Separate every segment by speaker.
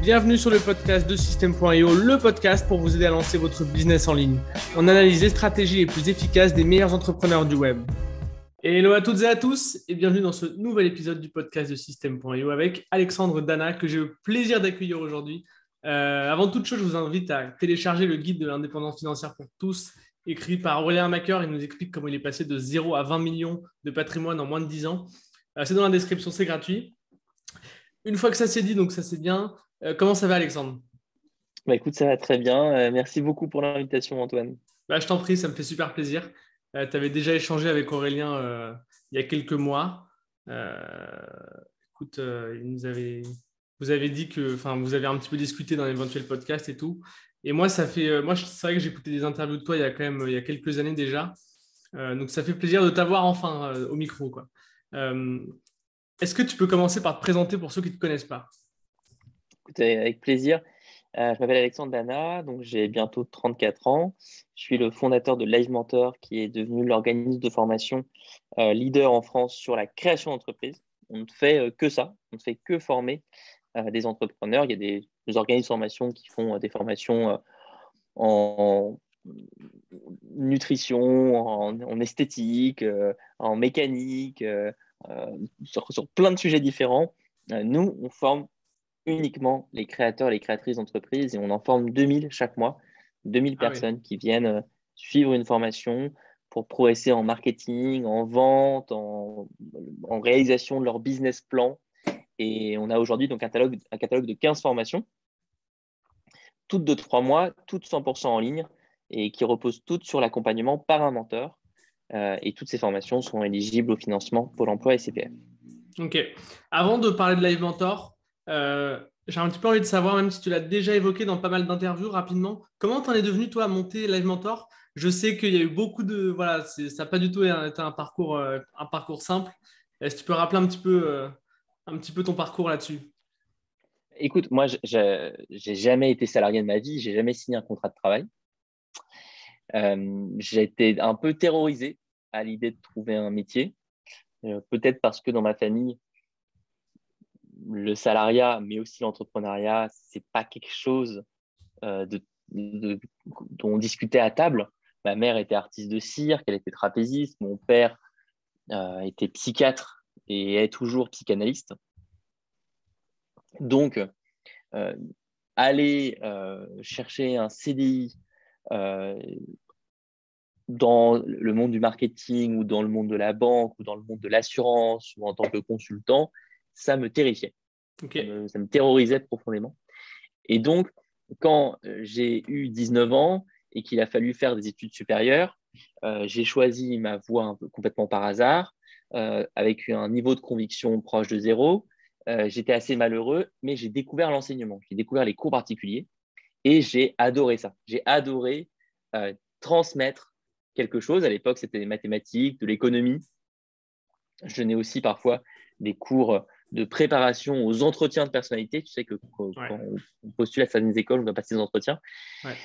Speaker 1: Bienvenue sur le podcast de System.io, le podcast pour vous aider à lancer votre business en ligne. On analyse les stratégies les plus efficaces des meilleurs entrepreneurs du web. Hello à toutes et à tous et bienvenue dans ce nouvel épisode du podcast de System.io avec Alexandre Dana que j'ai le plaisir d'accueillir aujourd'hui. Avant toute chose, je vous invite à télécharger le guide de l'indépendance financière pour tous, écrit par Aurélien Macker. Il nous explique comment il est passé de 0 à 20 millions de patrimoine en moins de 10 ans. C'est dans la description, c'est gratuit. Une fois que ça s'est dit, donc ça c'est bien. Comment ça va, Alexandre?
Speaker 2: Écoute, ça va très bien. Merci beaucoup pour l'invitation, Antoine.
Speaker 1: Je t'en prie, ça me fait super plaisir. Tu avais déjà échangé avec Aurélien il y a quelques mois. Écoute, vous avez dit que, vous avez un petit peu discuté dans l'éventuel podcast et tout. Et moi, c'est vrai que j'ai écouté des interviews de toi il y a quelques années déjà. Donc, ça fait plaisir de t'avoir enfin au micro, quoi. Est-ce que tu peux commencer par te présenter pour ceux qui ne te connaissent pas?
Speaker 2: Écoute, avec plaisir. Je m'appelle Alexandre Dana, donc j'ai bientôt 34 ans. Je suis le fondateur de Live Mentor, qui est devenu l'organisme de formation leader en France sur la création d'entreprise. On ne fait que ça, on ne fait que former des entrepreneurs. Il y a des organismes de formation qui font des formations en nutrition, en esthétique, en mécanique, sur plein de sujets différents. Nous, on forme uniquement les créateurs et les créatrices d'entreprises et on en forme 2000 chaque mois, 2000
Speaker 1: Ah oui.
Speaker 2: personnes qui viennent suivre une formation pour progresser en marketing, en vente, en réalisation de leur business plan. Et on a aujourd'hui donc un catalogue de 15 formations, toutes de 3 mois, toutes 100% en ligne et qui reposent toutes sur l'accompagnement par un mentor. Et toutes ces formations sont éligibles au financement Pôle emploi et CPF.
Speaker 1: Ok. Avant de parler de Live Mentor, j'ai un petit peu envie de savoir, même si tu l'as déjà évoqué dans pas mal d'interviews rapidement, comment tu en es devenu, toi, à monter Live Mentor? Je sais qu'il y a eu beaucoup de... Voilà, ça n'a pas du tout été un parcours simple. Est-ce que tu peux rappeler un petit peu ton parcours là-dessus?
Speaker 2: Écoute, moi, j'ai jamais été salarié de ma vie, j'ai jamais signé un contrat de travail. J'ai été un peu terrorisé à l'idée de trouver un métier, peut-être parce que dans ma famille, le salariat, mais aussi l'entrepreneuriat, c'est pas quelque chose euh, de, dont on discutait à table. Ma mère était artiste de cirque, elle était trapéziste, mon père était psychiatre et est toujours psychanalyste. Donc, euh, aller chercher un CDI euh, dans le monde du marketing ou dans le monde de la banque ou dans le monde de l'assurance ou en tant que consultant, ça me terrifiait.
Speaker 1: Ok.
Speaker 2: Ça me terrorisait profondément. Et donc, quand j'ai eu 19 ans et qu'il a fallu faire des études supérieures, j'ai choisi ma voie un peu complètement par hasard, avec un niveau de conviction proche de zéro. J'étais assez malheureux, mais j'ai découvert l'enseignement. J'ai découvert les cours particuliers et j'ai adoré ça. J'ai adoré transmettre quelque chose. À l'époque, c'était des mathématiques, de l'économie. Je donnais aussi parfois des cours de préparation aux entretiens de personnalité. Tu sais que quand
Speaker 1: Ouais.
Speaker 2: on postule à certaines écoles, on doit passer des entretiens.
Speaker 1: Ouais.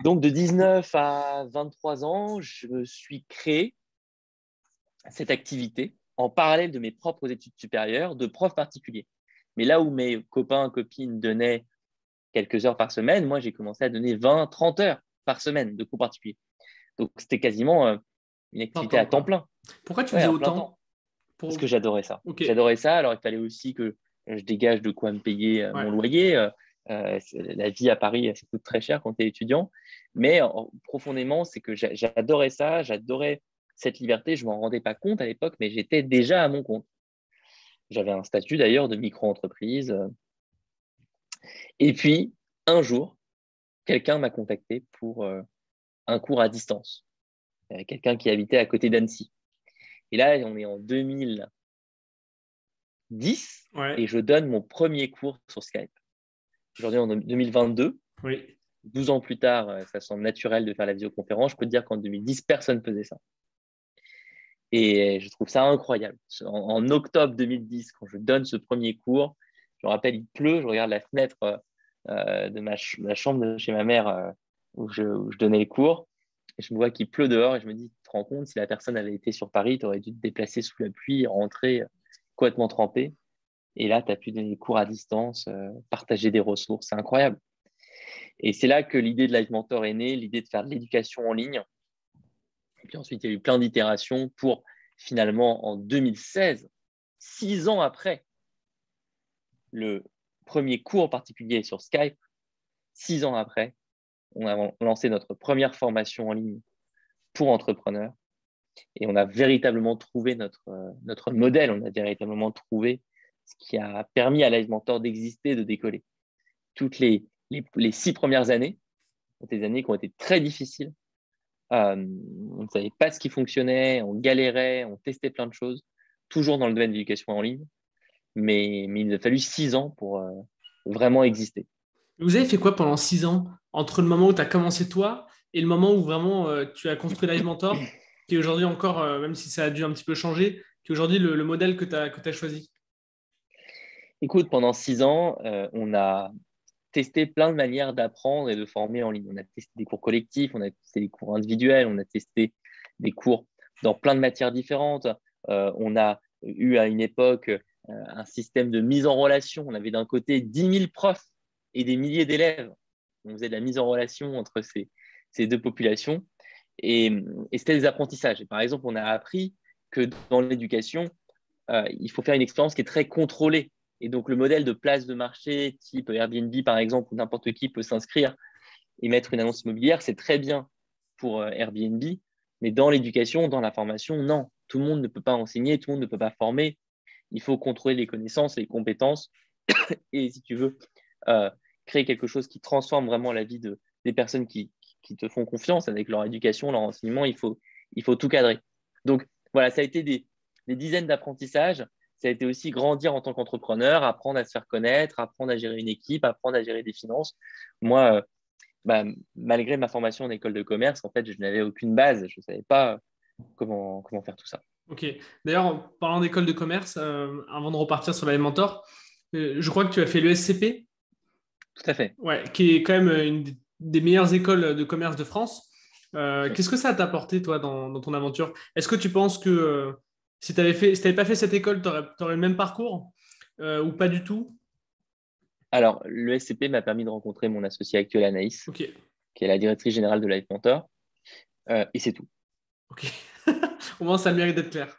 Speaker 2: Donc, de 19 à 23 ans, je me suis créé cette activité en parallèle de mes propres études supérieures de prof particulier. Mais là où mes copains, copines donnaient quelques heures par semaine, moi, j'ai commencé à donner 20, 30 heures par semaine de cours particuliers. Donc, c'était quasiment une
Speaker 1: Plein
Speaker 2: activité
Speaker 1: temps,
Speaker 2: à temps
Speaker 1: quoi.
Speaker 2: plein.
Speaker 1: Pourquoi tu
Speaker 2: Ouais,
Speaker 1: faisais
Speaker 2: en plein temps.
Speaker 1: autant?
Speaker 2: Parce que j'adorais ça.
Speaker 1: Ok.
Speaker 2: J'adorais ça. Alors, il fallait aussi que je dégage de quoi me payer
Speaker 1: Ouais.
Speaker 2: mon loyer. La vie à Paris, ça coûte très cher quand tu es étudiant. Mais profondément, c'est que j'adorais ça. J'adorais cette liberté. Je ne m'en rendais pas compte à l'époque, mais j'étais déjà à mon compte. J'avais un statut d'ailleurs de micro-entreprise. Et puis, un jour, quelqu'un m'a contacté pour un cours à distance. Quelqu'un qui habitait à côté d'Annecy. Et là, on est en 2010
Speaker 1: Ouais.
Speaker 2: et je donne mon premier cours sur Skype. Aujourd'hui, en 2022,
Speaker 1: Oui.
Speaker 2: 12 ans plus tard, ça semble naturel de faire la visioconférence. Je peux te dire qu'en 2010, personne ne faisait ça. Et je trouve ça incroyable. En octobre 2010, quand je donne ce premier cours, je me rappelle, il pleut, je regarde la fenêtre de la chambre de chez ma mère où je donnais les cours, et je me vois qu'il pleut dehors, et je me dis, tu te rends compte, si la personne avait été sur Paris, tu aurais dû te déplacer sous la pluie, rentrer complètement trempé. Et là, tu as pu donner des cours à distance, partager des ressources. C'est incroyable. Et c'est là que l'idée de Live Mentor est née, l'idée de faire de l'éducation en ligne. Et puis ensuite, il y a eu plein d'itérations pour finalement, en 2016, 6 ans après le premier cours particulier sur Skype, 6 ans après, on a lancé notre première formation en ligne pour entrepreneurs. Et on a véritablement trouvé notre modèle, on a véritablement trouvé ce qui a permis à Live Mentor d'exister, de décoller. Toutes les 6 premières années sont des années qui ont été très difficiles. On ne savait pas ce qui fonctionnait, on galérait, on testait plein de choses, toujours dans le domaine de l'éducation en ligne. Mais il nous a fallu 6 ans pour vraiment exister.
Speaker 1: Vous avez fait quoi pendant 6 ans entre le moment où tu as commencé toi et le moment où vraiment tu as construit Live Mentor, qui est aujourd'hui encore, même si ça a dû un petit peu changer, qui est aujourd'hui le modèle que tu as choisi?
Speaker 2: Écoute, pendant 6 ans, on a testé plein de manières d'apprendre et de former en ligne. On a testé des cours collectifs, on a testé des cours individuels, on a testé des cours dans plein de matières différentes. On a eu à une époque un système de mise en relation. On avait d'un côté 10 000 profs et des milliers d'élèves. On faisait de la mise en relation entre ces deux populations. Et c'était des apprentissages. Et par exemple, on a appris que dans l'éducation, il faut faire une expérience qui est très contrôlée. Et donc, le modèle de place de marché type Airbnb, par exemple, où n'importe qui peut s'inscrire et mettre une annonce immobilière, c'est très bien pour Airbnb. Mais dans l'éducation, dans la formation, non. Tout le monde ne peut pas enseigner, tout le monde ne peut pas former. Il faut contrôler les connaissances, les compétences. Et si tu veux créer quelque chose qui transforme vraiment la vie des personnes qui te font confiance avec leur éducation, leur enseignement, il faut tout cadrer. Donc, voilà, ça a été des dizaines d'apprentissages. Ça a été aussi grandir en tant qu'entrepreneur, apprendre à se faire connaître, apprendre à gérer une équipe, apprendre à gérer des finances. Moi, malgré ma formation en école de commerce, en fait, je n'avais aucune base. Je ne savais pas comment faire tout ça.
Speaker 1: Ok. D'ailleurs, en parlant d'école de commerce, avant de repartir sur Live Mentor, je crois que tu as fait le SCP,
Speaker 2: Tout à fait.
Speaker 1: ouais, qui est quand même une des meilleures écoles de commerce de France. Qu'est-ce que ça t'a apporté, toi, dans ton aventure? Est-ce que tu penses que si tu n'avais pas fait cette école, tu aurais le même parcours ou pas du tout?
Speaker 2: Alors, le SCP m'a permis de rencontrer mon associé actuel, Anaïs,
Speaker 1: Ok.
Speaker 2: qui est la directrice générale de Life Mentor. Et c'est tout.
Speaker 1: Ok. Au moins, ça a le mérite d'être clair.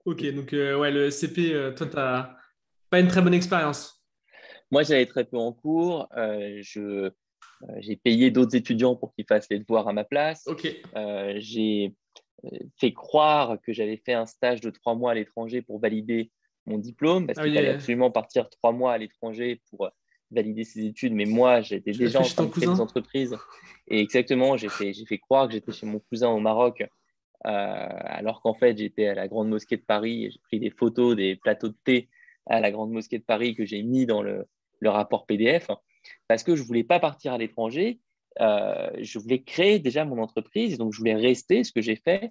Speaker 1: Ok, donc ouais, le SCP, toi, tu n'as pas une très bonne expérience.
Speaker 2: Moi, j'allais très peu en cours. J'ai payé d'autres étudiants pour qu'ils fassent les devoirs à ma place.
Speaker 1: Ok.
Speaker 2: J'ai fait croire que j'avais fait un stage de 3 mois à l'étranger pour valider mon diplôme, parce
Speaker 1: Ah
Speaker 2: qu'il
Speaker 1: oui,
Speaker 2: fallait absolument partir 3 mois à l'étranger pour valider ses études. Mais moi, j'étais
Speaker 1: tu l'as
Speaker 2: déjà
Speaker 1: fait
Speaker 2: en
Speaker 1: chez
Speaker 2: train
Speaker 1: ton
Speaker 2: de créer des
Speaker 1: cousin?
Speaker 2: entreprises. Et exactement, j'ai fait croire que j'étais chez mon cousin au Maroc, alors qu'en fait, j'étais à la Grande Mosquée de Paris. Et j'ai pris des photos des plateaux de thé à la Grande Mosquée de Paris que j'ai mis dans le rapport PDF, parce que je ne voulais pas partir à l'étranger. Je voulais créer déjà mon entreprise, donc je voulais rester, ce que j'ai fait,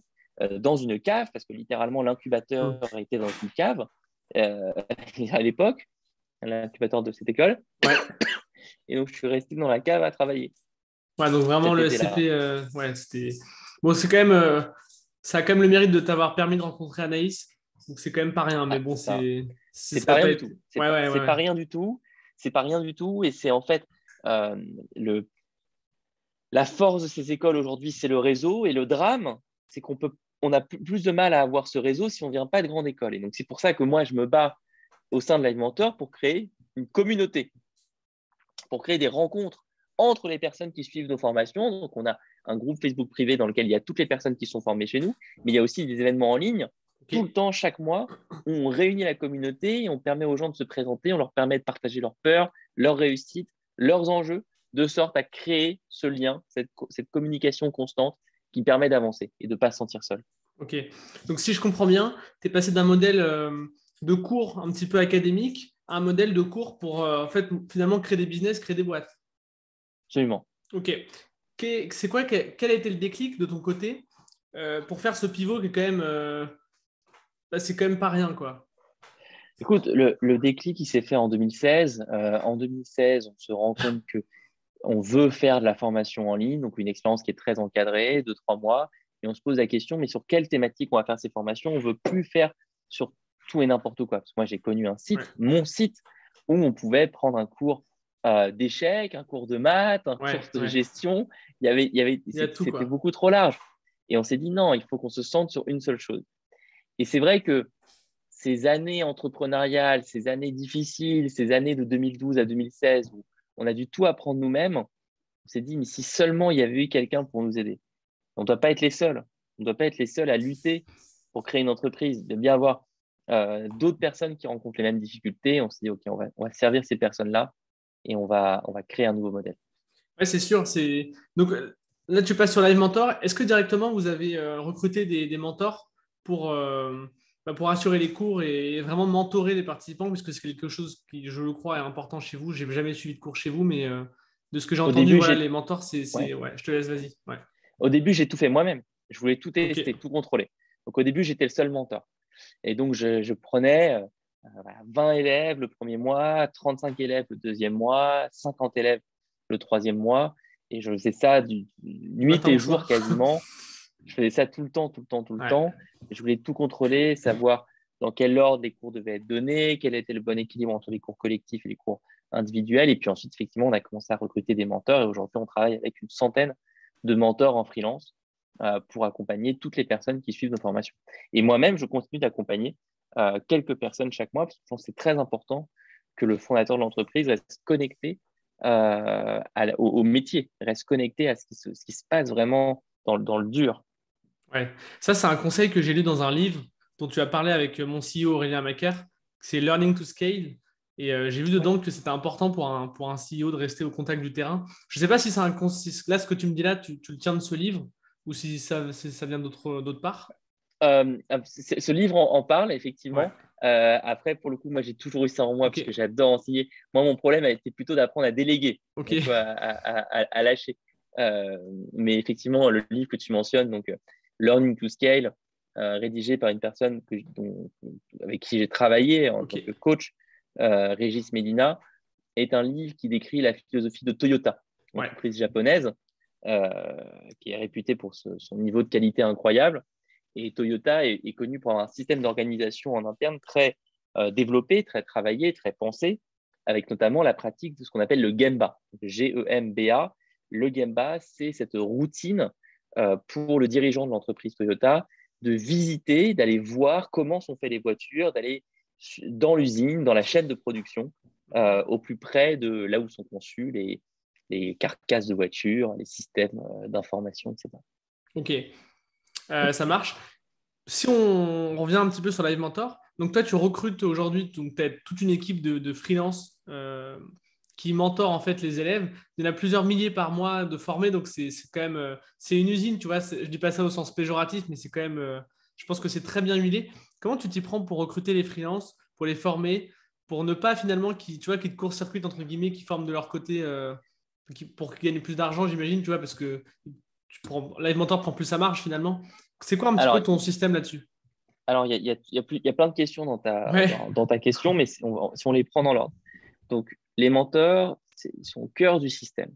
Speaker 2: dans une cave, parce que littéralement l'incubateur
Speaker 1: Hmm.
Speaker 2: était dans une cave euh, à l'époque, l'incubateur de cette école.
Speaker 1: Ouais.
Speaker 2: Et donc je suis resté dans la cave à travailler
Speaker 1: Ouais, donc vraiment,
Speaker 2: cet
Speaker 1: le
Speaker 2: été-là.
Speaker 1: SCP, ouais, c'était. Bon, c'est quand même. Ça a quand même le mérite de t'avoir permis de rencontrer Anaïs. Donc c'est quand même pas rien, mais
Speaker 2: Ah,
Speaker 1: bon,
Speaker 2: c'est ça.
Speaker 1: ça
Speaker 2: C'est pas
Speaker 1: n'a
Speaker 2: rien
Speaker 1: pas
Speaker 2: du
Speaker 1: été.
Speaker 2: tout.
Speaker 1: Ouais, ouais,
Speaker 2: C'est
Speaker 1: ouais.
Speaker 2: pas rien du tout. C'est pas rien du tout. Et c'est en fait euh, le, la force de ces écoles aujourd'hui, c'est le réseau. Et le drame, c'est on a plus de mal à avoir ce réseau si on ne vient pas de grande école. Et donc, c'est pour ça que moi, je me bats au sein de Live Mentor pour créer une communauté, pour créer des rencontres entre les personnes qui suivent nos formations. Donc, on a un groupe Facebook privé dans lequel il y a toutes les personnes qui sont formées chez nous, mais il y a aussi des événements en ligne
Speaker 1: Ok.
Speaker 2: tout le temps, chaque mois, où on réunit la communauté et on permet aux gens de se présenter, on leur permet de partager leurs peurs, leurs réussites, leurs enjeux, de sorte à créer ce lien, cette communication constante qui permet d'avancer et de ne pas se sentir seul.
Speaker 1: Ok. Donc si je comprends bien, tu es passé d'un modèle de cours un petit peu académique à un modèle de cours pour en fait finalement créer des business, créer des boîtes.
Speaker 2: Absolument.
Speaker 1: Ok. C'est quoi, quel a été le déclic de ton côté pour faire ce pivot qui est quand même, bah, c'est quand même pas rien, quoi.
Speaker 2: Écoute, le déclic, il s'est fait en 2016. En 2016, on se rend compte que on veut faire de la formation en ligne, donc une expérience qui est très encadrée, 2, 3 mois, et on se pose la question, mais sur quelle thématique on va faire ces formations? On ne veut plus faire sur tout et n'importe quoi. Parce que moi, j'ai connu un site,
Speaker 1: Ouais.
Speaker 2: mon site, où on pouvait prendre un cours d'échecs, un cours de maths, un
Speaker 1: Ouais,
Speaker 2: cours de
Speaker 1: ouais.
Speaker 2: gestion.
Speaker 1: Il y a tout,
Speaker 2: C'était
Speaker 1: quoi.
Speaker 2: beaucoup trop large. Et on s'est dit non, il faut qu'on se centre sur une seule chose. Et c'est vrai que ces années entrepreneuriales, ces années difficiles, ces années de 2012 à 2016 où on a dû tout apprendre nous-mêmes, on s'est dit, mais si seulement il y avait eu quelqu'un pour nous aider. On ne doit pas être les seuls. On ne doit pas être les seuls à lutter pour créer une entreprise. Il doit bien avoir d'autres personnes qui rencontrent les mêmes difficultés. On s'est dit, OK, on va servir ces personnes-là et on va créer un nouveau modèle.
Speaker 1: Ouais, c'est sûr. Donc là, tu passes sur Live Mentor. Est-ce que directement, vous avez recruté des mentors pour assurer les cours et vraiment mentorer les participants, puisque c'est quelque chose qui, je le crois, est important chez vous. Je n'ai jamais suivi de cours chez vous, mais de ce que j'ai
Speaker 2: Au
Speaker 1: entendu,
Speaker 2: début,
Speaker 1: voilà, les mentors,
Speaker 2: ouais.
Speaker 1: Ouais, je te laisse, vas-y. Ouais.
Speaker 2: Au début, j'ai tout fait moi-même. Je voulais tout
Speaker 1: Ok.
Speaker 2: tester, tout contrôler. Donc, au début, j'étais le seul mentor. Et donc, je prenais 20 élèves le premier mois, 35 élèves le deuxième mois, 50 élèves le troisième mois. Et je faisais ça nuit
Speaker 1: Matin
Speaker 2: et
Speaker 1: au
Speaker 2: jour
Speaker 1: soir.
Speaker 2: quasiment. Je faisais ça tout le temps, tout le temps, tout le
Speaker 1: Ouais.
Speaker 2: temps. Je voulais tout contrôler, savoir dans quel ordre les cours devaient être donnés, quel était le bon équilibre entre les cours collectifs et les cours individuels. Et puis ensuite, effectivement, on a commencé à recruter des mentors. Et aujourd'hui, on travaille avec une centaine de mentors en freelance pour accompagner toutes les personnes qui suivent nos formations. Et moi-même, je continue d'accompagner quelques personnes chaque mois, parce que je pense que c'est très important que le fondateur de l'entreprise reste connecté au métier, reste connecté à ce qui se passe vraiment dans le dur.
Speaker 1: Ouais. Ça, c'est un conseil que j'ai lu dans un livre dont tu as parlé avec mon CEO Aurélien Macaire. C'est Learning to Scale. Et j'ai vu
Speaker 2: Ouais.
Speaker 1: dedans que c'était important pour un CEO de rester au contact du terrain. Je ne sais pas si c'est là, ce que tu me dis là, tu le tiens de ce livre ou si ça vient d'autre part.
Speaker 2: Ce livre en parle,
Speaker 1: Ouais.
Speaker 2: effectivement. Après, pour le coup, moi, j'ai toujours eu ça en moi
Speaker 1: Ok.
Speaker 2: parce que j'adore enseigner. Moi, mon problème a été plutôt d'apprendre à déléguer,
Speaker 1: Ok.
Speaker 2: donc à lâcher. Euh, mais effectivement, le livre que tu mentionnes, donc Learning to Scale, rédigé par une personne avec qui j'ai travaillé en
Speaker 1: Ok.
Speaker 2: tant que coach, Régis Medina, est un livre qui décrit la philosophie de Toyota, une
Speaker 1: Ouais.
Speaker 2: entreprise japonaise euh, qui est réputée pour son niveau de qualité incroyable. Et Toyota est connu pour avoir un système d'organisation en interne très développé, très travaillé, très pensé, avec notamment la pratique de ce qu'on appelle le Gemba, Gemba. Le Gemba, c'est cette routine pour le dirigeant de l'entreprise Toyota de visiter, d'aller voir comment sont faites les voitures, d'aller dans l'usine, dans la chaîne de production, au plus près de là où sont conçues les carcasses de voitures, les systèmes d'information, etc.
Speaker 1: Ok. Ça marche. Si on revient un petit peu sur Live Mentor, donc toi, tu recrutes aujourd'hui, tu as toute une équipe de freelance qui mentor en fait les élèves. Il y en a plusieurs milliers par mois de formés, donc c'est quand même c'est une usine, tu vois. Je dis pas ça au sens péjoratif, mais c'est quand même, je pense que c'est très bien huilé. Comment tu t'y prends pour recruter les freelances, pour les former, pour ne pas finalement qu'ils, tu vois, qu'ils te court-circuitent entre guillemets, qui forment de leur côté pour qu'ils gagnent plus d'argent, j'imagine, tu vois, parce que Live Mentor prend plus sa marge finalement. C'est quoi un petit peu
Speaker 2: Alors,
Speaker 1: ton système là-dessus?
Speaker 2: il y a plein de questions
Speaker 1: Ouais,
Speaker 2: dans ta question, mais si on les prend dans l'ordre. Donc, les mentors, ils sont au cœur du système.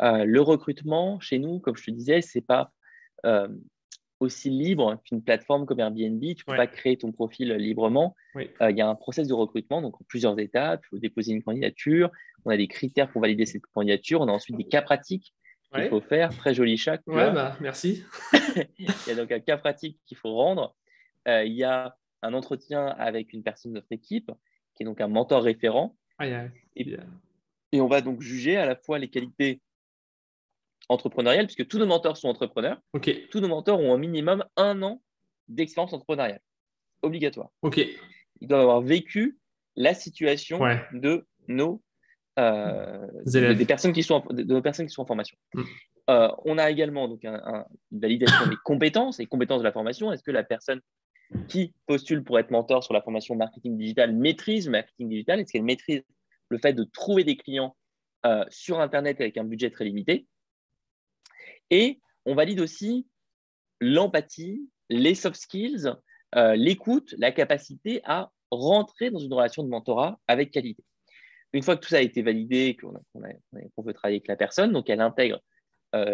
Speaker 2: Le recrutement, chez nous, comme je te disais, c'est pas euh, aussi libre qu'une plateforme comme Airbnb. Tu peux
Speaker 1: ouais,
Speaker 2: pas créer ton profil librement.
Speaker 1: oui.
Speaker 2: Il y a un process de recrutement, donc en plusieurs étapes. Il faut déposer une candidature. On a des critères pour valider cette candidature. On a ensuite des cas pratiques qu'il faut
Speaker 1: Ouais,
Speaker 2: faire. Très joli chat que tu
Speaker 1: ouais,
Speaker 2: as.
Speaker 1: bah merci.
Speaker 2: Il y a donc un cas pratique qu'il faut rendre. Il y a un entretien avec une personne de notre équipe, qui est donc un mentor référent.
Speaker 1: Ah,
Speaker 2: Et,
Speaker 1: il y a-
Speaker 2: et on va donc juger à la fois les qualités entrepreneuriales, puisque tous nos mentors sont entrepreneurs.
Speaker 1: Ok,
Speaker 2: Tous nos mentors ont un minimum 1 an d'expérience entrepreneuriale, obligatoire.
Speaker 1: ok,
Speaker 2: Ils doivent avoir vécu la situation
Speaker 1: ouais, des
Speaker 2: des
Speaker 1: élèves.
Speaker 2: personnes de nos personnes qui sont en formation.
Speaker 1: Mm.
Speaker 2: On a également donc une validation des compétences, les compétences de la formation. Est-ce que la personne qui postule pour être mentor sur la formation marketing digital maîtrise le marketing digital? Est-ce qu'elle maîtrise le fait de trouver des clients sur Internet avec un budget très limité? Et on valide aussi l'empathie, les soft skills, l'écoute, la capacité à rentrer dans une relation de mentorat avec qualité. Une fois que tout ça a été validé, qu'on veut travailler avec la personne, donc elle intègre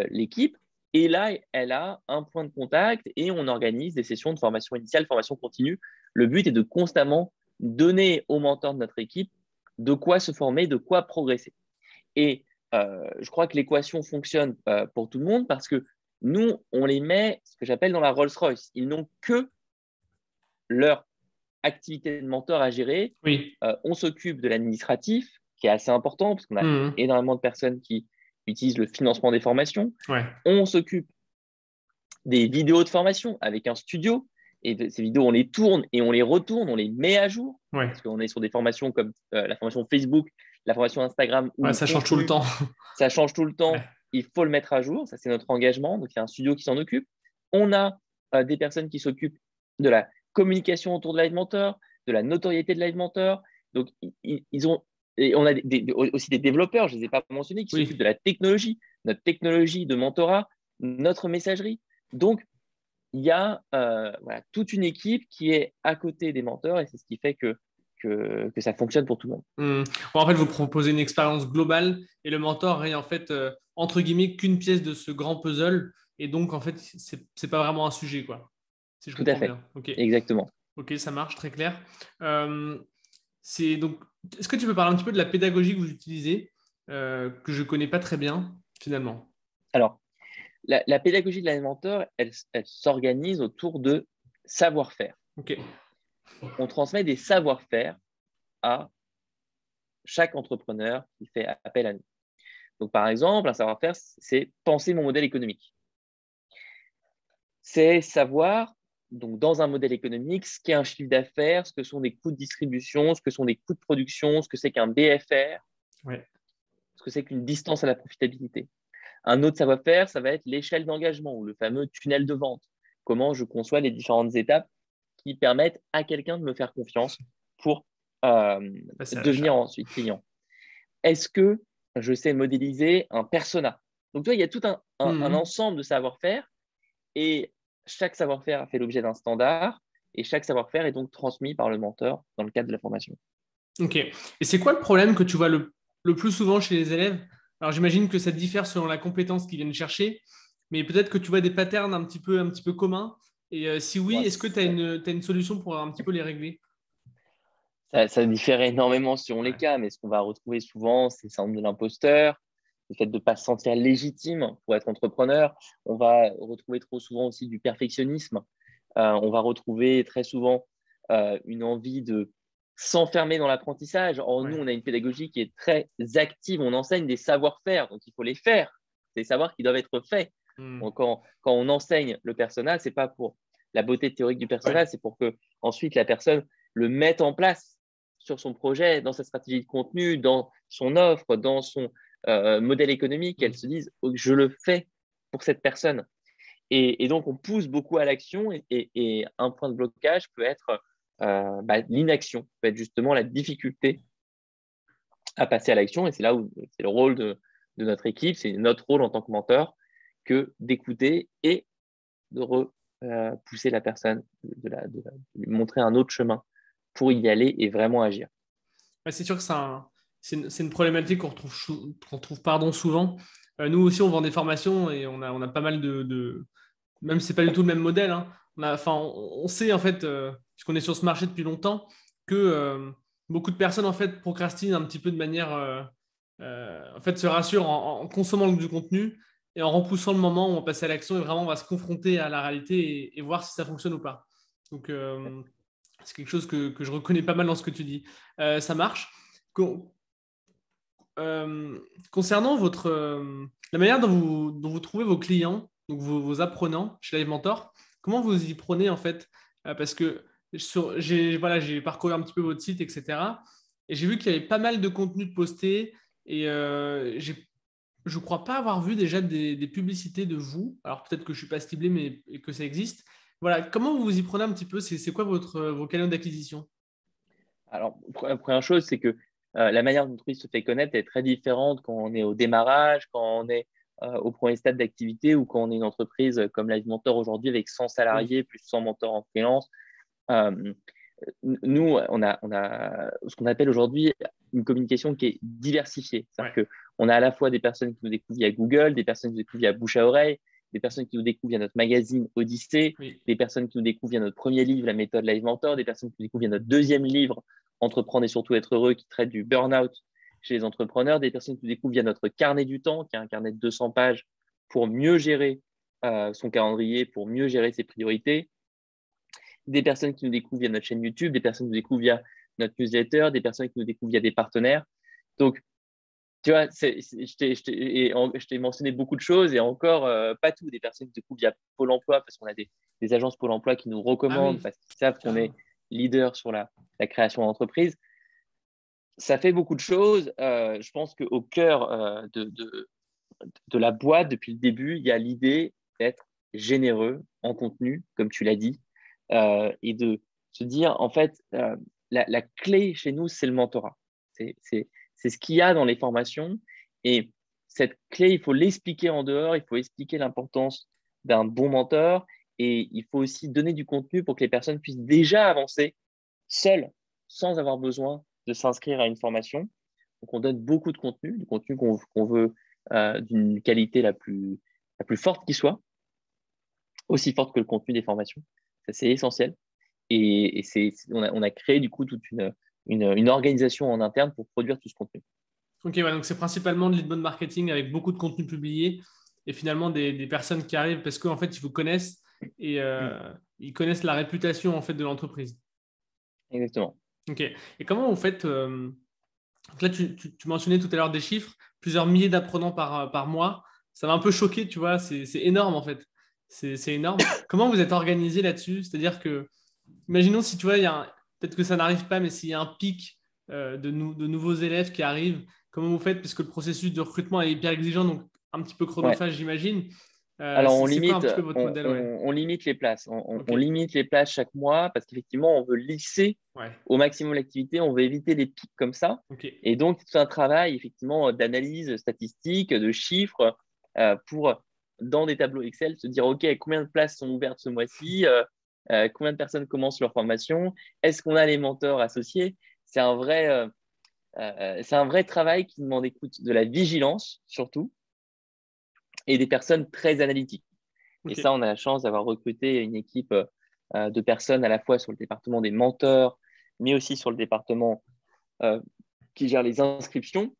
Speaker 2: l'équipe. Et là, elle a un point de contact et on organise des sessions de formation initiale, formation continue le but est de constamment donner aux mentors de notre équipe de quoi se former, de quoi progresser. Et je crois que l'équation fonctionne pour tout le monde parce que nous, on les met, ce que j'appelle dans la Rolls-Royce. Ils n'ont que leur activité de mentor à gérer.
Speaker 1: Oui.
Speaker 2: On s'occupe de l'administratif, qui est assez important parce qu'on a énormément de personnes qui utilisent le financement des formations.
Speaker 1: Ouais.
Speaker 2: On s'occupe des vidéos de formation avec un studio. Et ces vidéos, on les tourne et on les retourne, on les met à jour.
Speaker 1: Ouais.
Speaker 2: Parce qu'on est sur des formations comme la formation Facebook, la formation Instagram.
Speaker 1: Ouais, ça change tout le temps.
Speaker 2: Ça change tout le temps.
Speaker 1: Ouais.
Speaker 2: Il faut le mettre à jour. Ça, c'est notre engagement. Donc, il y a un studio qui s'en occupe. On a des personnes qui s'occupent de la communication autour de Live Mentor, de la notoriété de Live Mentor. Donc, ils ont… Et on a aussi des développeurs, je ne les ai pas mentionnés, qui s'occupent de la technologie, notre technologie de mentorat, notre messagerie. Donc, il y a toute une équipe qui est à côté des mentors et c'est ce qui fait que ça fonctionne pour tout le monde.
Speaker 1: Bon, en fait, vous proposez une expérience globale et le mentor est en fait, entre guillemets, qu'une pièce de ce grand puzzle. Et donc, en fait, c'est pas vraiment un sujet, quoi. Si je
Speaker 2: tout à fait.
Speaker 1: bien. Okay.
Speaker 2: Exactement.
Speaker 1: Ok, ça marche, très clair. Donc, est-ce que tu peux parler un petit peu de la pédagogie que vous utilisez, que je ne connais pas très bien, finalement?
Speaker 2: Alors, la pédagogie de l'animateur, elle s'organise autour de savoir-faire.
Speaker 1: Okay.
Speaker 2: On transmet des savoir-faire à chaque entrepreneur qui fait appel à nous. Donc, par exemple, un savoir-faire, c'est penser mon modèle économique. C'est savoir, donc, dans un modèle économique, ce qu'est un chiffre d'affaires, ce que sont des coûts de distribution, ce que sont des coûts de production, ce que c'est qu'un BFR, ce que c'est qu'une distance à la profitabilité. Un autre savoir-faire, ça va être l'échelle d'engagement ou le fameux tunnel de vente. Comment je conçois les différentes étapes qui permettent à quelqu'un de me faire confiance pour devenir ensuite client. Est-ce que je sais modéliser un persona? Donc, tu vois, il y a tout un ensemble de savoir-faire et chaque savoir-faire a fait l'objet d'un standard et chaque savoir-faire est donc transmis par le mentor dans le cadre de la formation.
Speaker 1: Ok. Et c'est quoi le problème que tu vois le plus souvent chez les élèves? Alors, j'imagine que ça diffère selon la compétence qu'ils viennent chercher, mais peut-être que tu vois des patterns un petit peu communs. Et si oui, est-ce que tu as une solution pour un petit peu les régler?
Speaker 2: Ça diffère énormément selon les cas, mais ce qu'on va retrouver souvent, c'est le syndrome de l'imposteur, le fait de ne pas se sentir légitime pour être entrepreneur. On va retrouver trop souvent aussi du perfectionnisme. On va retrouver très souvent une envie de s'enfermer dans l'apprentissage. Or, nous, on a une pédagogie qui est très active. On enseigne des savoir-faire, donc il faut les faire. C'est des savoirs qui doivent être faits. Donc, quand on enseigne le persona, ce n'est pas pour la beauté théorique du persona, c'est pour que ensuite la personne le mette en place sur son projet, dans sa stratégie de contenu, dans son offre, dans son modèle économique. Elle se dise « je le fais pour cette personne ». Et donc, on pousse beaucoup à l'action et un point de blocage peut être l'inaction, peut être justement la difficulté à passer à l'action. Et c'est là où c'est le rôle de notre équipe, c'est notre rôle en tant que mentor que d'écouter et de repousser la personne, de lui montrer un autre chemin pour y aller et vraiment agir.
Speaker 1: C'est sûr que c'est une problématique qu'on retrouve souvent. Nous aussi, on vend des formations et on a pas mal même si ce n'est pas du tout le même modèle, hein, on sait, en fait, puisqu'on est sur ce marché depuis longtemps, que beaucoup de personnes, en fait, procrastinent un petit peu de manière… en fait, se rassurent en consommant du contenu et en repoussant le moment où on va passer à l'action et vraiment on va se confronter à la réalité et voir si ça fonctionne ou pas. Donc, c'est quelque chose que je reconnais pas mal dans ce que tu dis. Ça marche. Concernant la manière dont vous trouvez vos clients, donc vos apprenants chez Live Mentor, comment vous y prenez en fait? Parce que j'ai parcouru un petit peu votre site, etc. Et j'ai vu qu'il y avait pas mal de contenu de posté et je ne crois pas avoir vu déjà des publicités de vous. Alors peut-être que je ne suis pas ciblé, mais que ça existe. Voilà, comment vous vous y prenez un petit peu? C'est quoi vos canaux d'acquisition?
Speaker 2: Alors, la première chose, c'est que la manière dont l'entreprise se fait connaître est très différente quand on est au démarrage, quand on est au premier stade d'activité ou quand on est une entreprise comme Live Mentor aujourd'hui avec 100 salariés plus 100 mentors en freelance. Nous, on a ce qu'on appelle aujourd'hui une communication qui est diversifiée. C'est-à-dire qu'on a à la fois des personnes qui nous découvrent via Google, des personnes qui nous découvrent via bouche à oreille, des personnes qui nous découvrent via notre magazine Odyssée, des personnes qui nous découvrent via notre premier livre, La méthode Live Mentor, des personnes qui nous découvrent via notre deuxième livre, Entreprendre et surtout être heureux, qui traite du burn-out chez les entrepreneurs, des personnes qui nous découvrent via notre carnet du temps, qui est un carnet de 200 pages pour mieux gérer son calendrier, pour mieux gérer ses priorités, des personnes qui nous découvrent via notre chaîne YouTube, des personnes qui nous découvrent via notre newsletter, des personnes qui nous découvrent via des partenaires. Donc, tu vois, je t'ai mentionné beaucoup de choses et encore pas tout. Des personnes qui découvrent via Pôle emploi parce qu'on a des agences Pôle emploi qui nous recommandent parce qu'ils savent qu'on est leader sur la création d'entreprise. Ça fait beaucoup de choses. Je pense qu'au cœur de la boîte, depuis le début, il y a l'idée d'être généreux en contenu, comme tu l'as dit, et de se dire, en fait, la clé chez nous, c'est le mentorat. C'est ce qu'il y a dans les formations. Et cette clé, il faut l'expliquer en dehors, il faut expliquer l'importance d'un bon mentor et il faut aussi donner du contenu pour que les personnes puissent déjà avancer seules, sans avoir besoin de s'inscrire à une formation. Donc, on donne beaucoup de contenu, du contenu qu'on veut d'une qualité la plus forte qui soit, aussi forte que le contenu des formations. Ça, c'est essentiel. Et on a créé du coup toute une organisation en interne pour produire tout ce contenu.
Speaker 1: Ok, ouais, donc c'est principalement de l'inbound marketing avec beaucoup de contenu publié et finalement des personnes qui arrivent parce qu'en fait, ils vous connaissent et ils connaissent la réputation en fait, de l'entreprise.
Speaker 2: Exactement.
Speaker 1: Ok. Et comment vous faites donc là, tu mentionnais tout à l'heure des chiffres, plusieurs milliers d'apprenants par mois. Ça m'a un peu choqué, tu vois, c'est énorme en fait. C'est énorme. Comment vous êtes organisé là-dessus? C'est-à-dire que, imaginons si tu vois, peut-être que ça n'arrive pas, mais s'il y a un pic de nouveaux élèves qui arrivent, comment vous faites? Parce que le processus de recrutement est hyper exigeant, donc un petit peu chronophage, j'imagine.
Speaker 2: Alors,
Speaker 1: C'est quoi un petit peu votre modèle?
Speaker 2: On limite les places. On limite les places chaque mois parce qu'effectivement, on veut lisser au maximum l'activité. On veut éviter les pics comme ça. Et donc, c'est un travail effectivement d'analyse statistique, de chiffres pour, dans des tableaux Excel, se dire, OK, combien de places sont ouvertes ce mois-ci? Combien de personnes commencent leur formation? Est-ce qu'on a les mentors associés? C'est un vrai travail qui demande de la vigilance surtout et des personnes très analytiques. Et ça, on a la chance d'avoir recruté une équipe de personnes à la fois sur le département des mentors, mais aussi sur le département qui gère les inscriptions,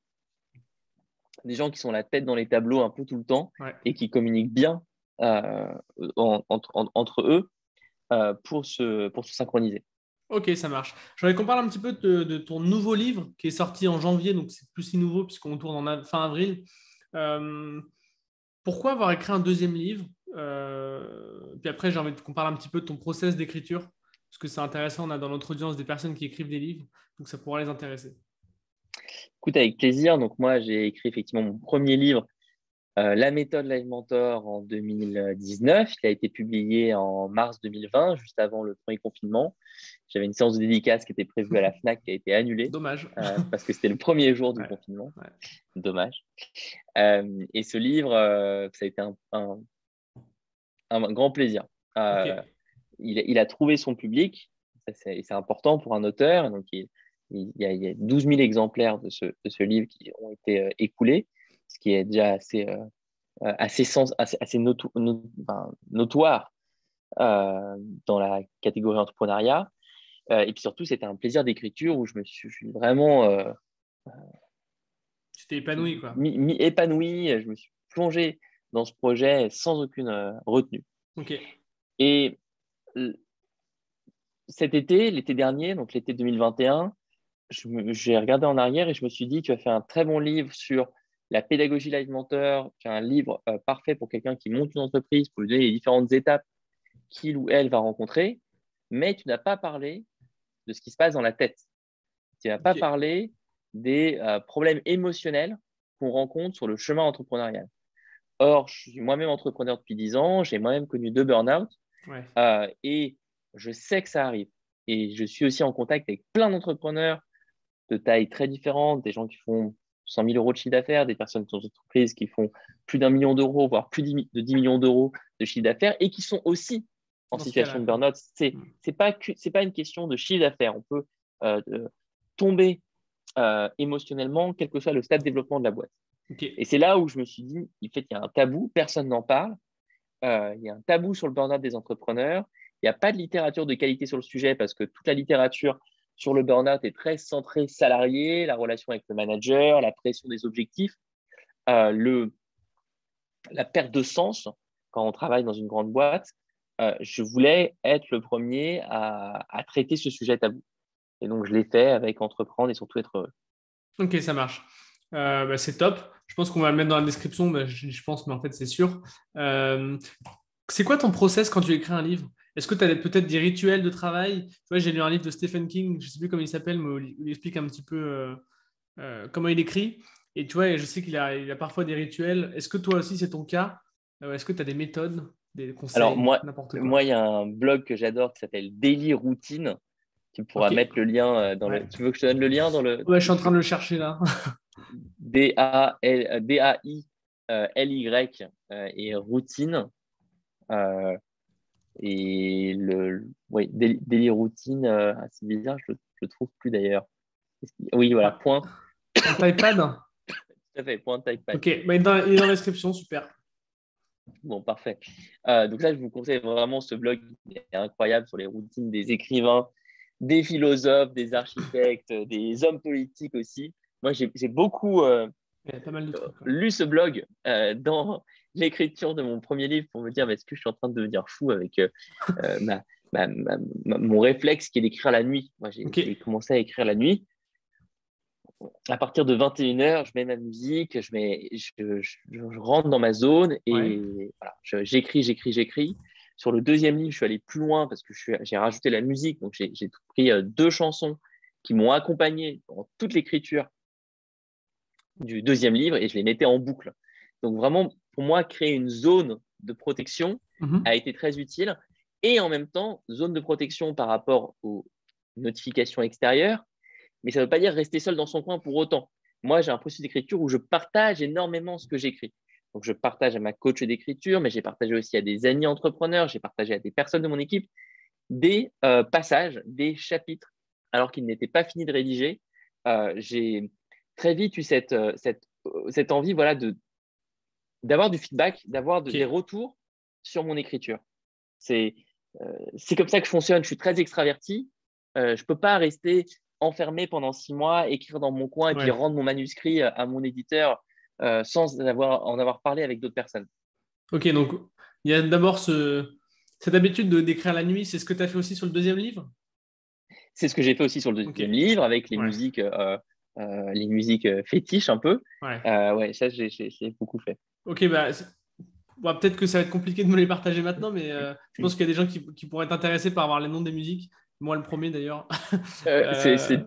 Speaker 2: des gens qui sont la tête dans les tableaux un peu tout le temps et qui communiquent bien entre eux pour se synchroniser.
Speaker 1: Ok, ça marche. J'aimerais qu'on parle un petit peu de ton nouveau livre qui est sorti en janvier, donc c'est plus si nouveau puisqu'on tourne fin avril. Pourquoi avoir écrit un deuxième livre? Puis après, j'ai envie qu'on parle un petit peu de ton process d'écriture, parce que c'est intéressant, on a dans notre audience des personnes qui écrivent des livres, donc ça pourra les intéresser.
Speaker 2: Écoute, avec plaisir. Donc moi, j'ai écrit effectivement mon premier livre, La méthode Live Mentor en 2019. Il a été publié en mars 2020, juste avant le premier confinement. J'avais une séance de dédicace qui était prévue à la FNAC qui a été annulée.
Speaker 1: Dommage.
Speaker 2: Parce que c'était le premier jour du confinement. Dommage. Et ce livre, ça a été un grand plaisir. Il a trouvé son public. C'est important pour un auteur. Donc, il y a 12 000 exemplaires de ce livre qui ont été écoulés, ce qui est déjà assez notoire dans la catégorie entrepreneuriat. Et puis surtout, c'était un plaisir d'écriture où je me suis vraiment
Speaker 1: tu t'es épanoui, quoi.
Speaker 2: Épanoui. Je me suis plongé dans ce projet sans aucune retenue. Et cet été, l'été dernier, donc l'été 2021, j'ai regardé en arrière et je me suis dit, tu as fait un très bon livre sur la pédagogie Live Mentor. Tu as un livre parfait pour quelqu'un qui monte une entreprise, pour lui donner les différentes étapes qu'il ou elle va rencontrer, mais tu n'as pas parlé de ce qui se passe dans la tête. Tu n'as pas parlé des problèmes émotionnels qu'on rencontre sur le chemin entrepreneurial. Or, je suis moi-même entrepreneur depuis 10 ans, j'ai moi-même connu 2 burn-out et je sais que ça arrive. Et je suis aussi en contact avec plein d'entrepreneurs de tailles très différentes, des gens qui font 100 000 euros de chiffre d'affaires, des personnes dans entreprises qui font plus d'1 million d'euros, voire plus de 10 millions d'euros de chiffre d'affaires et qui sont aussi en situation de burn-out. C'est pas une question de chiffre d'affaires. On peut tomber émotionnellement, quel que soit le stade de développement de la boîte. Et c'est là où je me suis dit, en fait, il y a un tabou, personne n'en parle. il y a un tabou sur le burn-out des entrepreneurs. Il n'y a pas de littérature de qualité sur le sujet parce que toute la littérature sur le burn-out est très centrée salarié, la relation avec le manager, la pression des objectifs, la perte de sens quand on travaille dans une grande boîte. Je voulais être le premier à traiter ce sujet tabou. Et donc, je l'ai fait avec entreprendre et surtout être heureux.
Speaker 1: Ok, ça marche. C'est top. Je pense qu'on va le mettre dans la description. Je pense, mais en fait, c'est sûr. Euh, c'est quoi ton process quand tu écris un livre? Est-ce que tu as peut-être des rituels de travail? Tu vois, j'ai lu un livre de Stephen King, je ne sais plus comment il s'appelle, mais où il explique un petit peu comment il écrit. Et tu vois, je sais il a parfois des rituels. Est-ce que toi aussi, c'est ton cas? Est-ce que tu as des méthodes, des
Speaker 2: Alors,
Speaker 1: conseils,
Speaker 2: moi,
Speaker 1: n'importe quoi?
Speaker 2: moi, il y a un blog que j'adore qui s'appelle Daily Routine. Tu pourras
Speaker 1: Ok.
Speaker 2: mettre le lien dans
Speaker 1: Ouais.
Speaker 2: le. Tu veux que je te donne le lien dans le
Speaker 1: Ouais, je suis en train de
Speaker 2: descriptif?
Speaker 1: le chercher là.
Speaker 2: DAILY et routine. Euh, et oui, Daily Routine, c'est bizarre, je le trouve plus d'ailleurs. Oui, voilà,
Speaker 1: Ah,
Speaker 2: point.
Speaker 1: un iPad?
Speaker 2: Tout à fait, point typepad.
Speaker 1: Ok, bah, il est dans la description, super.
Speaker 2: Bon, parfait. Donc là, je vous conseille vraiment ce blog, il est incroyable sur les routines des écrivains, des philosophes, des architectes, des hommes politiques aussi. Moi, j'ai beaucoup
Speaker 1: Il y a pas mal de trucs. Ouais.
Speaker 2: lu ce blog dans l'écriture de mon premier livre pour me dire, mais est-ce que je suis en train de devenir fou avec mon réflexe qui est d'écrire la nuit. Moi,
Speaker 1: Ok,
Speaker 2: j'ai commencé à écrire la nuit. À partir de 21h, je mets ma musique, je rentre dans ma zone
Speaker 1: ouais.
Speaker 2: et voilà, j'écris. Sur le deuxième livre, je suis allé plus loin parce que j'ai rajouté la musique. Donc, j'ai pris 2 chansons qui m'ont accompagné dans toute l'écriture du deuxième livre et je les mettais en boucle. Donc, vraiment, pour moi, créer une zone de protection
Speaker 1: Mhm.
Speaker 2: a été très utile. Et en même temps, zone de protection par rapport aux notifications extérieures, mais ça ne veut pas dire rester seul dans son coin pour autant. Moi, j'ai un processus d'écriture où je partage énormément ce que j'écris. Donc, je partage à ma coach d'écriture, mais j'ai partagé aussi à des amis entrepreneurs, j'ai partagé à des personnes de mon équipe des passages, des chapitres, alors qu'ils n'étaient pas finis de rédiger. J'ai très vite eu cette envie voilà, d'avoir du feedback, d'avoir des
Speaker 1: Ok.
Speaker 2: retours sur mon écriture. C'est comme ça que je fonctionne. Je suis très extraverti. Je ne peux pas rester enfermé pendant 6 mois, écrire dans mon coin et puis
Speaker 1: Ouais.
Speaker 2: rendre mon manuscrit à mon éditeur sans en avoir parlé avec d'autres personnes.
Speaker 1: Ok, donc il y a d'abord cette habitude d'écrire la nuit. C'est ce que tu as fait aussi sur le deuxième livre?
Speaker 2: C'est ce que j'ai fait aussi sur le
Speaker 1: Ok.
Speaker 2: deuxième livre avec
Speaker 1: Ouais.
Speaker 2: les musiques fétiches un peu.
Speaker 1: Ouais.
Speaker 2: Ouais, ça, j'ai beaucoup fait.
Speaker 1: Ok, bon, peut-être que ça va être compliqué de me les partager maintenant, mais je pense qu'il y a des gens qui pourraient être intéressés par avoir les noms des musiques. Moi, le premier d'ailleurs. Euh,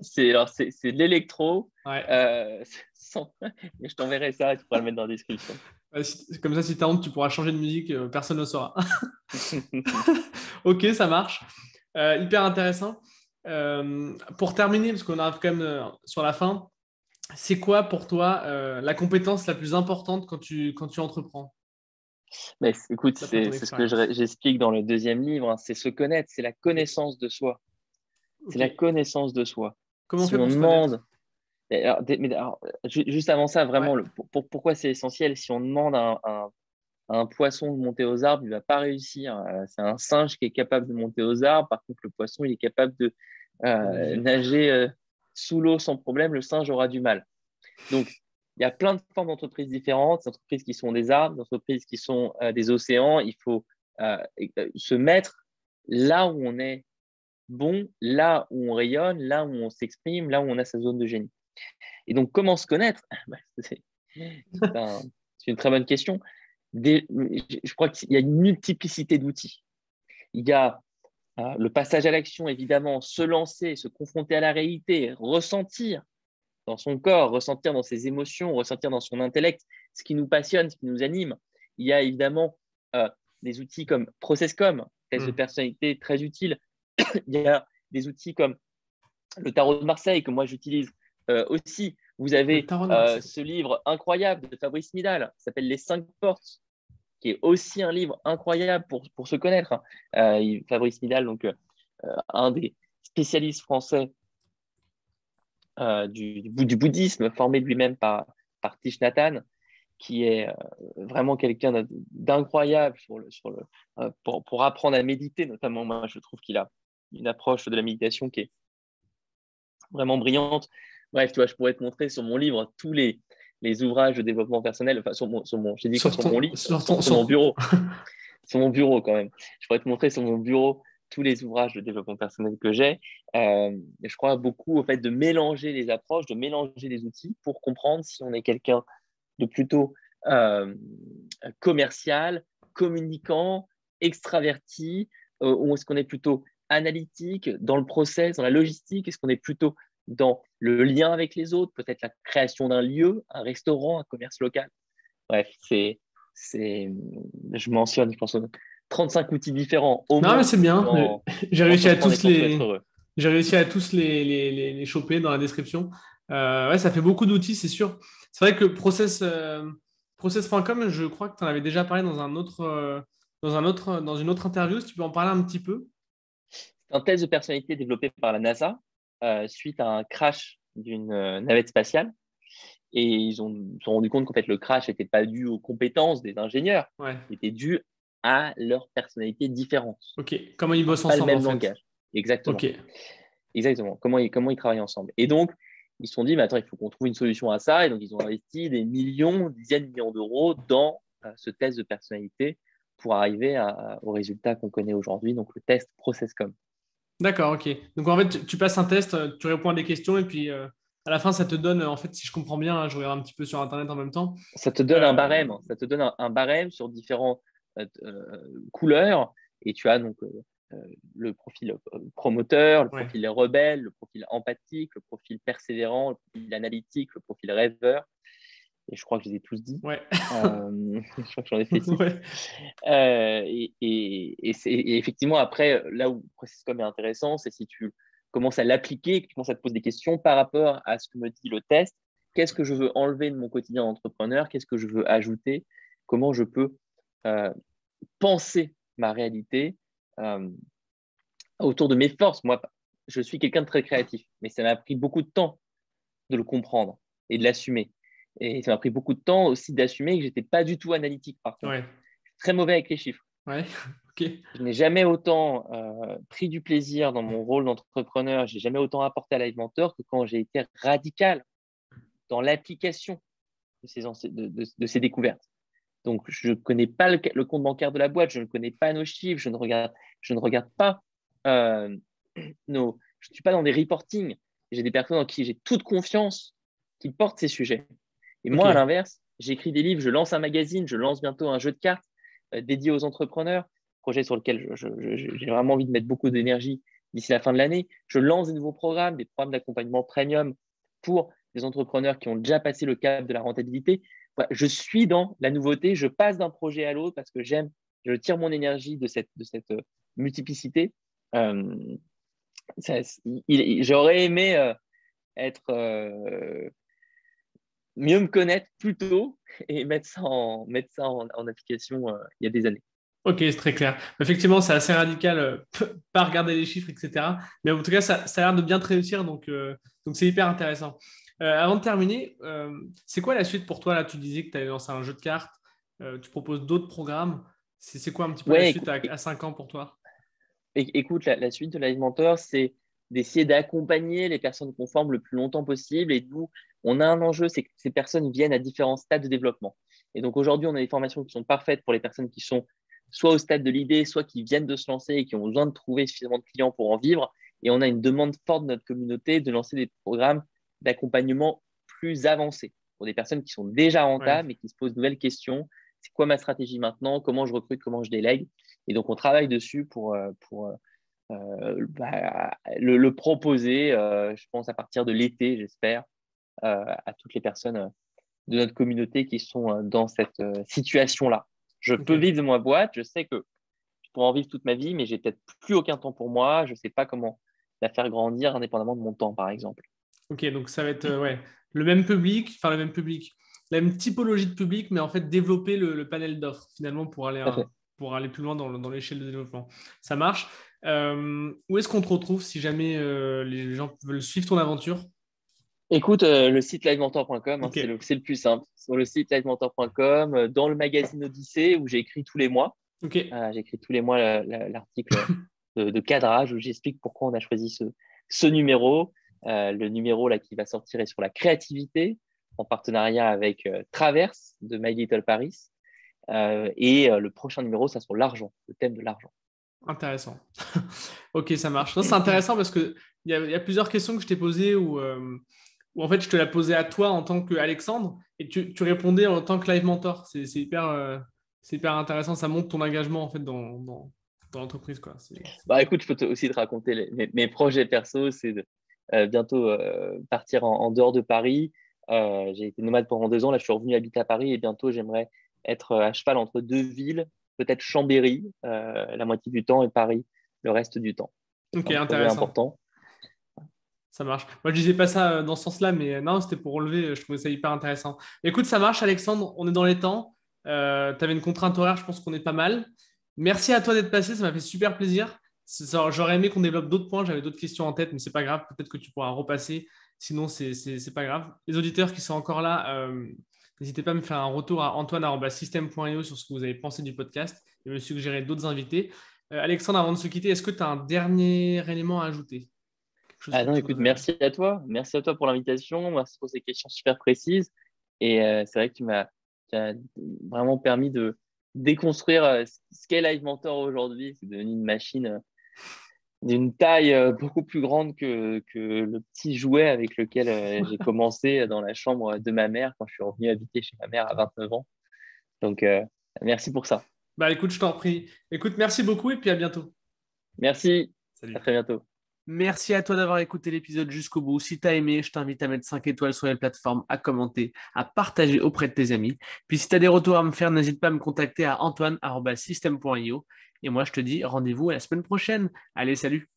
Speaker 2: C'est de l'électro.
Speaker 1: ouais.
Speaker 2: euh, je t'enverrai ça, tu pourras le mettre dans la description.
Speaker 1: Comme ça, si tu as honte, tu pourras changer de musique, personne ne le saura. Ok, ça marche. Hyper intéressant. Pour terminer, parce qu'on arrive quand même sur la fin, c'est quoi pour toi la compétence la plus importante quand tu entreprends,
Speaker 2: Mais écoute,
Speaker 1: d'après ton
Speaker 2: c'est ce que
Speaker 1: expérience?
Speaker 2: j'explique dans le deuxième livre, hein, c'est se connaître, c'est la
Speaker 1: Ok,
Speaker 2: connaissance de soi. C'est
Speaker 1: ok.
Speaker 2: la connaissance de soi.
Speaker 1: Comment on
Speaker 2: Si
Speaker 1: fait
Speaker 2: on
Speaker 1: pour se connaître?
Speaker 2: demande, juste avant ça,
Speaker 1: Ouais,
Speaker 2: vraiment, pourquoi c'est essentiel, si on demande à un poisson de monter aux arbres, il ne va pas réussir. C'est un singe qui est capable de monter aux arbres, par contre, le poisson, il est capable de
Speaker 1: de nager.
Speaker 2: nager sous l'eau sans problème, le singe aura du mal. Donc, il y a plein de formes d'entreprises différentes, des entreprises qui sont des arbres, des entreprises qui sont des océans. Il faut se mettre là où on est bon, là où on rayonne, là où on s'exprime, là où on a sa zone de génie. Et donc, comment se connaître? C'est c'est une très bonne question. Je crois qu'il y a une multiplicité d'outils. Il y a le passage à l'action, évidemment, se lancer, se confronter à la réalité, ressentir dans son corps, ressentir dans ses émotions, ressentir dans son intellect ce qui nous passionne, ce qui nous anime. Il y a évidemment des outils comme ProcessCom, test de
Speaker 1: Hmm.
Speaker 2: personnalité très utile. Il y a des outils comme le tarot de Marseille que moi j'utilise aussi. Vous
Speaker 1: Le
Speaker 2: avez
Speaker 1: tarot de Marseille.
Speaker 2: ce livre incroyable de Fabrice Midal qui s'appelle Les 5 portes, qui est aussi un livre incroyable pour se connaître. Fabrice Midal, donc un des spécialistes français du bouddhisme, formé lui-même par Thich Nhat Hanh. qui est vraiment quelqu'un d'incroyable pour apprendre à méditer, notamment. Moi, je trouve qu'il a une approche de la méditation qui est vraiment brillante. Bref, tu vois, je pourrais te montrer sur mon livre tous les ouvrages de développement personnel, enfin, j'ai dit quoi, sur mon lit, sur mon bureau. Sur mon bureau quand même. Je pourrais te montrer sur mon bureau tous les ouvrages de développement personnel que j'ai. Je crois beaucoup au fait de mélanger les approches, de mélanger les outils pour comprendre si on est quelqu'un de plutôt commercial, communicant, extraverti, ou est-ce qu'on est plutôt analytique, dans le process, dans la logistique, est-ce qu'on est plutôt dans le lien avec les autres, peut-être la création d'un lieu, un restaurant, un commerce local. Bref, je mentionne, je pense, 35 outils différents au
Speaker 1: Non, mais
Speaker 2: moins
Speaker 1: c'est bien.
Speaker 2: dans
Speaker 1: J'ai réussi à
Speaker 2: Entreprendre et
Speaker 1: tous
Speaker 2: surtout être
Speaker 1: les,
Speaker 2: heureux.
Speaker 1: j'ai réussi à tous les choper dans la description. Ouais, ça fait beaucoup d'outils, c'est sûr. C'est vrai que process.com, je crois que tu en avais déjà parlé dans une autre interview. Si tu peux en parler un petit peu.
Speaker 2: C'est un test de personnalité développé par la NASA suite à un crash d'une navette spatiale. Et ils se sont rendus compte qu'en fait, le crash n'était pas dû aux compétences des ingénieurs,
Speaker 1: Ouais.
Speaker 2: il était dû à leur personnalité différente.
Speaker 1: Ok. Comment ils bossent
Speaker 2: Pas le
Speaker 1: ensemble, en
Speaker 2: même
Speaker 1: fait.
Speaker 2: langage. Exactement.
Speaker 1: Ok.
Speaker 2: Exactement. Comment ils travaillent ensemble. Et donc, ils se sont dit, mais attends, il faut qu'on trouve une solution à ça. Et donc, ils ont investi des millions, dizaines de millions d'euros dans ce test de personnalité pour arriver au résultat qu'on connaît aujourd'hui, donc le test ProcessCom.
Speaker 1: D'accord, ok. Donc en fait, tu passes un test, tu réponds à des questions et puis à la fin, ça te donne, en fait, si je comprends bien, hein, je regarde un petit peu sur Internet en même temps.
Speaker 2: Ça te donne un barème. Ça te donne un barème sur différentes couleurs. Et tu as donc le profil promoteur, le
Speaker 1: Ouais.
Speaker 2: profil rebelle, le profil empathique, le profil persévérant, le profil analytique, le profil rêveur. Et je crois que je les ai tous dit.
Speaker 1: Ouais.
Speaker 2: Je crois que j'en ai fait 6.
Speaker 1: Ouais.
Speaker 2: Et effectivement, après, là où ProcessCom est intéressant, c'est si tu commences à l'appliquer, que tu commences à te poser des questions par rapport à ce que me dit le test. Qu'est-ce que je veux enlever de mon quotidien d'entrepreneur? Qu'est-ce que je veux ajouter? Comment je peux penser ma réalité autour de mes forces? Moi, je suis quelqu'un de très créatif, mais ça m'a pris beaucoup de temps de le comprendre et de l'assumer. Et ça m'a pris beaucoup de temps aussi d'assumer que je n'étais pas du tout analytique, par contre.
Speaker 1: Ouais.
Speaker 2: Je suis très mauvais avec les chiffres.
Speaker 1: Ouais. Ok.
Speaker 2: Je n'ai jamais autant pris du plaisir dans mon rôle d'entrepreneur, j'ai jamais autant apporté à Live Mentor que quand j'ai été radical dans l'application de ces découvertes. Donc, je ne connais pas le compte bancaire de la boîte, je ne connais pas nos chiffres, je ne regarde pas je ne suis pas dans des reportings. J'ai des personnes en qui j'ai toute confiance qui portent ces sujets. Et moi, à
Speaker 1: Ok.
Speaker 2: l'inverse, j'écris des livres, je lance un magazine, je lance bientôt un jeu de cartes dédié aux entrepreneurs, projet sur lequel j'ai vraiment envie de mettre beaucoup d'énergie d'ici la fin de l'année. Je lance des nouveaux programmes, des programmes d'accompagnement premium pour des entrepreneurs qui ont déjà passé le cap de la rentabilité. Voilà, je suis dans la nouveauté, je passe d'un projet à l'autre parce que je tire mon énergie de cette multiplicité. J'aurais aimé être mieux me connaître plus tôt et mettre ça en application il y a des années.
Speaker 1: Ok, c'est très clair. Effectivement, c'est assez radical, pas regarder les chiffres, etc. Mais en tout cas, ça a l'air de bien te réussir, donc c'est hyper intéressant. Avant de terminer, c'est quoi la suite pour toi? Là, tu disais que tu avais lancé un jeu de cartes, tu proposes d'autres programmes. C'est quoi un petit peu la
Speaker 2: Ouais,
Speaker 1: suite à 5 ans pour toi?
Speaker 2: écoute, la suite de Live Mentor, c'est d'essayer d'accompagner les personnes conformes le plus longtemps possible. Et nous, on a un enjeu, c'est que ces personnes viennent à différents stades de développement. Et donc aujourd'hui, on a des formations qui sont parfaites pour les personnes qui sont soit au stade de l'idée, soit qui viennent de se lancer et qui ont besoin de trouver suffisamment de clients pour en vivre. Et on a une demande forte de notre communauté de lancer des programmes d'accompagnement plus avancés pour des personnes qui sont déjà
Speaker 1: Ouais.
Speaker 2: rentables et qui se posent de nouvelles questions. C'est quoi ma stratégie maintenant? Comment je recrute? Comment je délègue? Et donc, on travaille dessus pour le proposer, je pense, à partir de l'été, j'espère, à toutes les personnes de notre communauté qui sont dans cette situation-là. Je peux
Speaker 1: Ok.
Speaker 2: vivre de ma boîte, je sais que je pourrais en vivre toute ma vie, mais j'ai peut-être plus aucun temps pour moi, je ne sais pas comment la faire grandir indépendamment de mon temps, par exemple.
Speaker 1: Ok, donc ça va être ouais, le même public, enfin le même public, la même typologie de public, mais en fait développer le panel d'offres finalement
Speaker 2: Tout à fait.
Speaker 1: pour aller plus loin dans l'échelle de développement. Ça marche. Où est-ce qu'on te retrouve si jamais les gens veulent suivre ton aventure?
Speaker 2: Écoute, le site livementor.com,
Speaker 1: Ok.
Speaker 2: c'est le plus simple. Sur le site livementor.com, dans le magazine Odyssée où j'écris tous les mois.
Speaker 1: Ok.
Speaker 2: J'écris tous les mois l'article de cadrage où j'explique pourquoi on a choisi ce numéro. Le numéro là, qui va sortir est sur la créativité en partenariat avec Traverse de My Little Paris. Le prochain numéro, ça sur l'argent, le thème de l'argent.
Speaker 1: Intéressant. Ok, ça marche. Non, c'est intéressant parce qu'il y a plusieurs questions que je t'ai posées où en fait je te la posais à toi en tant qu'Alexandre et tu répondais en tant que live mentor. C'est hyper intéressant. Ça montre ton engagement en fait dans l'entreprise, quoi.
Speaker 2: Bah, écoute, je peux aussi te raconter mes projets perso. C'est de bientôt partir en dehors de Paris. J'ai été nomade pendant 2 ans. Là, je suis revenu habiter à Paris et bientôt, j'aimerais être à cheval entre deux villes, peut-être Chambéry la moitié du temps et Paris le reste du temps.
Speaker 1: Ok,
Speaker 2: C'est un projet
Speaker 1: intéressant.
Speaker 2: important.
Speaker 1: Ça marche. Moi, je disais pas ça dans ce sens-là, mais non, c'était pour relever. Je trouvais ça hyper intéressant. Écoute, ça marche, Alexandre. On est dans les temps. Tu avais une contrainte horaire, je pense qu'on est pas mal. Merci à toi d'être passé, ça m'a fait super plaisir. J'aurais aimé qu'on développe d'autres points, j'avais d'autres questions en tête, mais c'est pas grave. Peut-être que tu pourras repasser. Sinon, c'est pas grave. Les auditeurs qui sont encore là, n'hésitez pas à me faire un retour à antoine@system.io sur ce que vous avez pensé du podcast et me suggérer d'autres invités. Alexandre, avant de se quitter, est-ce que tu as un dernier élément à ajouter? Quelque chose
Speaker 2: Ah
Speaker 1: que
Speaker 2: non,
Speaker 1: tu
Speaker 2: écoute,
Speaker 1: voudrais.
Speaker 2: merci à toi. Merci à toi pour l'invitation. Merci pour ces questions super précises. Et c'est vrai que tu as vraiment permis de déconstruire ce qu'est Live Mentor aujourd'hui. C'est devenu une machine d'une taille beaucoup plus grande que le petit jouet avec lequel j'ai commencé dans la chambre de ma mère quand je suis revenu habiter chez ma mère à 29 ans. Donc, merci pour ça.
Speaker 1: Bah écoute, je t'en prie. Écoute, merci beaucoup et puis à bientôt.
Speaker 2: Merci. À
Speaker 1: Salut.
Speaker 2: très bientôt.
Speaker 1: Merci à toi d'avoir écouté l'épisode jusqu'au bout. Si tu as aimé, je t'invite à mettre 5 étoiles sur les plateformes, à commenter, à partager auprès de tes amis. Puis si tu as des retours à me faire, n'hésite pas à me contacter à antoine@system.io. Et moi, je te dis rendez-vous à la semaine prochaine. Allez, salut!